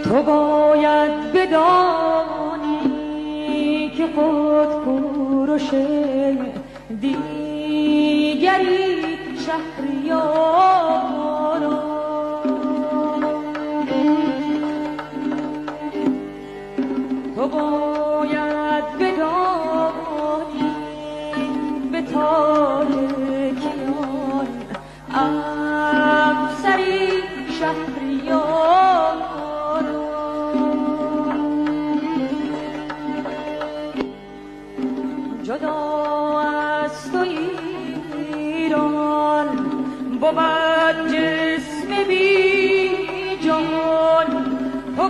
تو باید بدانی که خود کوروش دیگری شهریارا تو باید بدانی به تارکیان افسری شهریارا جدا از تو ایران بود جسم بی جان تو